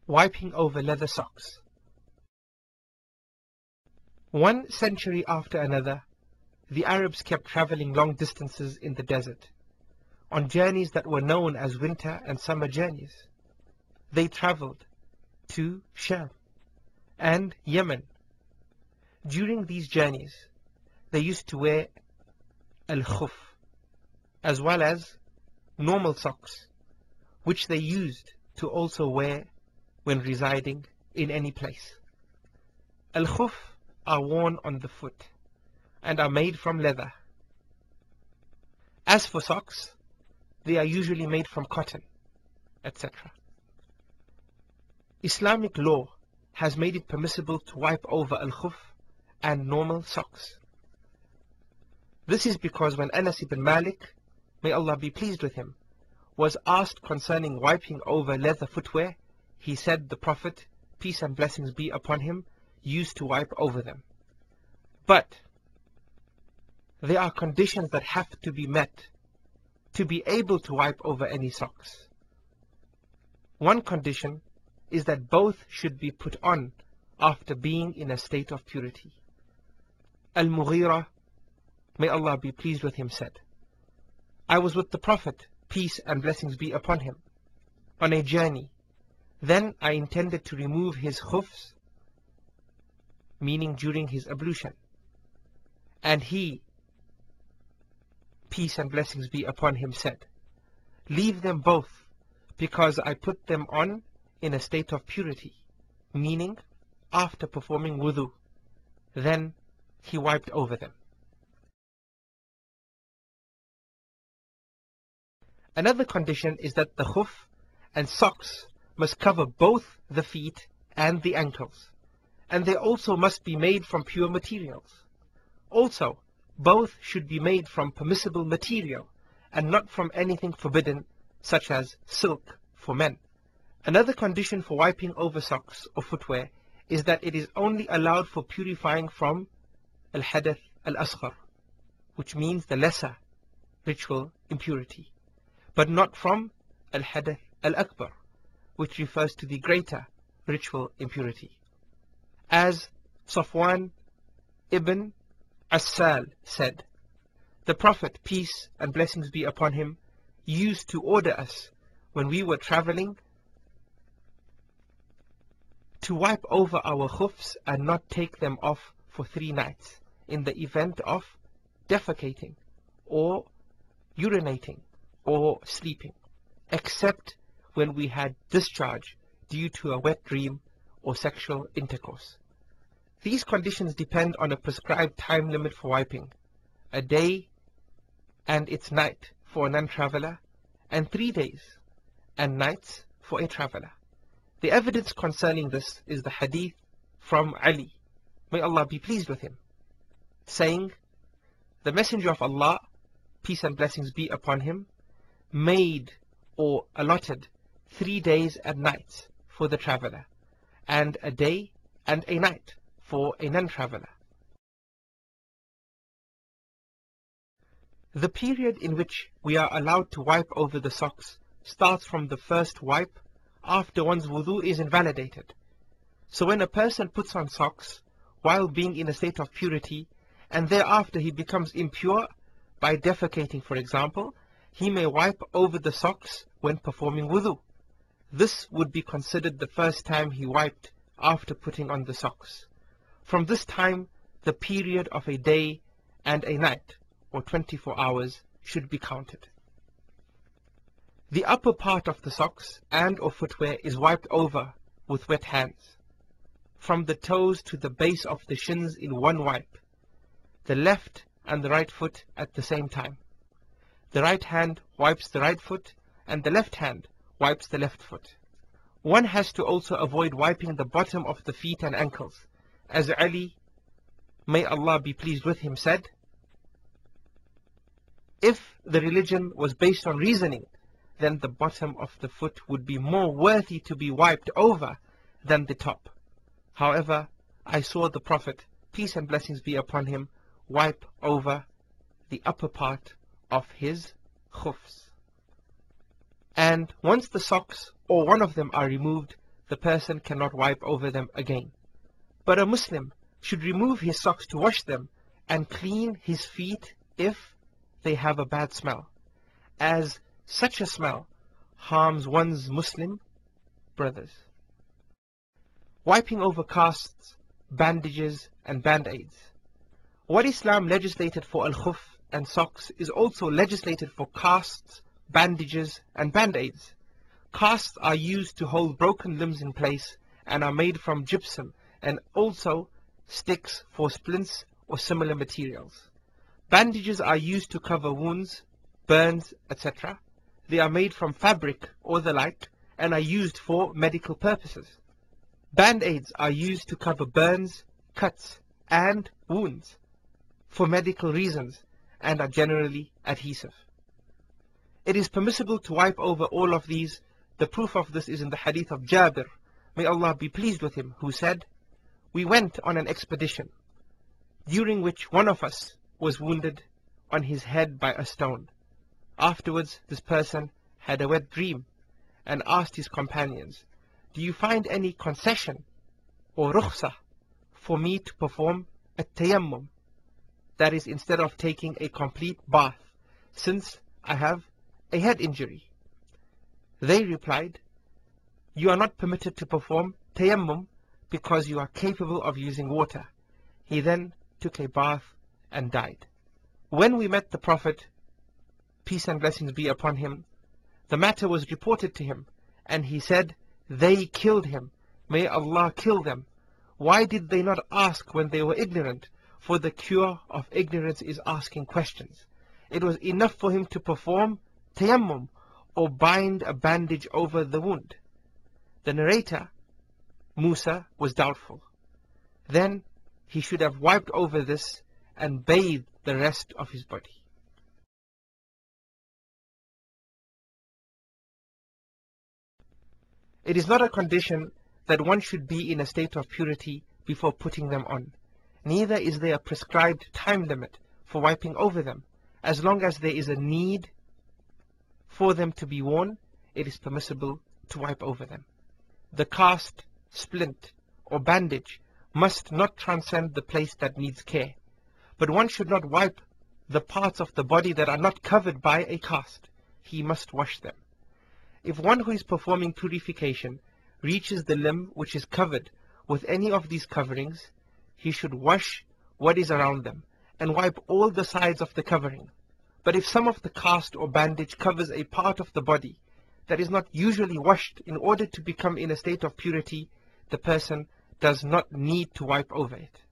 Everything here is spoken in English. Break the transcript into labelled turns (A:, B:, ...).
A: Wiping over leather socks. One century after another, the Arabs kept traveling long distances in the desert, on journeys that were known as winter and summer journeys. They traveled to Sham and Yemen. During these journeys, they used to wear al-khuf, as well as normal socks, which they used to also wear when residing in any place. Al-khuf are worn on the foot and are made from leather. As for socks, they are usually made from cotton, etc. Islamic law has made it permissible to wipe over al-khuf and normal socks. This is because when Anas ibn Malik, may Allah be pleased with him, was asked concerning wiping over leather footwear, he said the Prophet, peace and blessings be upon him, used to wipe over them. But there are conditions that have to be met to be able to wipe over any socks. One condition is that both should be put on after being in a state of purity. Al-Mughira, may Allah be pleased with him, said, I was with the Prophet, peace and blessings be upon him, on a journey. Then I intended to remove his khufs, meaning during his ablution. And he, peace and blessings be upon him, said, leave them both, because I put them on in a state of purity, meaning after performing wudu. Then he wiped over them. Another condition is that the khuf and socks must cover both the feet and the ankles, and they also must be made from pure materials. Also, both should be made from permissible material and not from anything forbidden, such as silk for men. Another condition for wiping over socks or footwear is that it is only allowed for purifying from al-hadath al-asghar, which means the lesser ritual impurity, but not from al-hadath al-akbar, which refers to the greater ritual impurity. As Safwan ibn Assal said, the Prophet, peace and blessings be upon him, used to order us when we were traveling to wipe over our khufs and not take them off for 3 nights in the event of defecating or urinating or sleeping, except when we had discharge due to a wet dream or sexual intercourse. These conditions depend on a prescribed time limit for wiping, a day and its night for a non-traveler, and 3 days and nights for a traveler. The evidence concerning this is the hadith from Ali, may Allah be pleased with him, saying, the Messenger of Allah, peace and blessings be upon him, made or allotted 3 days and nights for the traveler, and a day and a night for a non-traveler. The period in which we are allowed to wipe over the socks starts from the first wipe after one's wudu is invalidated. So when a person puts on socks while being in a state of purity, and thereafter he becomes impure by defecating, for example, he may wipe over the socks when performing wudu. This would be considered the first time he wiped after putting on the socks. From this time, the period of a day and a night, or 24 hours, should be counted. The upper part of the socks and or footwear is wiped over with wet hands, from the toes to the base of the shins in one wipe, the left and the right foot at the same time. The right hand wipes the right foot, and the left hand wipes the left foot. One has to also avoid wiping the bottom of the feet and ankles, as Ali, may Allah be pleased with him, said, if the religion was based on reasoning, then the bottom of the foot would be more worthy to be wiped over than the top. However, I saw the Prophet, peace and blessings be upon him, wipe over the upper part of his khufs. And once the socks or one of them are removed, the person cannot wipe over them again. But a Muslim should remove his socks to wash them and clean his feet if they have a bad smell, as such a smell harms one's Muslim brothers. Wiping over casts, bandages and band-aids. What Islam legislated for al-khuf and socks is also legislated for casts, bandages and band-aids. Casts are used to hold broken limbs in place and are made from gypsum and also sticks for splints or similar materials. Bandages are used to cover wounds, burns, etc. They are made from fabric or the like and are used for medical purposes. Band-aids are used to cover burns, cuts and wounds for medical reasons and are generally adhesive. It is permissible to wipe over all of these. The proof of this is in the hadith of Jabir, may Allah be pleased with him, who said, "We went on an expedition, during which one of us was wounded on his head by a stone. Afterwards this person had a wet dream and asked his companions, 'Do you find any concession or rukhsah for me to perform a tayammum, that is, instead of taking a complete bath, since I have a head injury?' They replied, 'You are not permitted to perform tayammum because you are capable of using water.' He then took a bath and died. When we met the Prophet, peace and blessings be upon him, the matter was reported to him, and he said, 'They killed him. May Allah kill them. Why did they not ask when they were ignorant? For the cure of ignorance is asking questions.' It was enough for him to perform tayammum or bind a bandage over the wound. The narrator, Musa, was doubtful. Then he should have wiped over this and bathed the rest of his body. It is not a condition that one should be in a state of purity before putting them on. Neither is there a prescribed time limit for wiping over them. As long as there is a need for them to be worn, it is permissible to wipe over them. The cast, splint, or bandage must not transcend the place that needs care, but one should not wipe the parts of the body that are not covered by a cast. He must wash them. If one who is performing purification reaches the limb which is covered with any of these coverings, he should wash what is around them and wipe all the sides of the covering. But if some of the cast or bandage covers a part of the body that is not usually washed in order to become in a state of purity, the person does not need to wipe over it.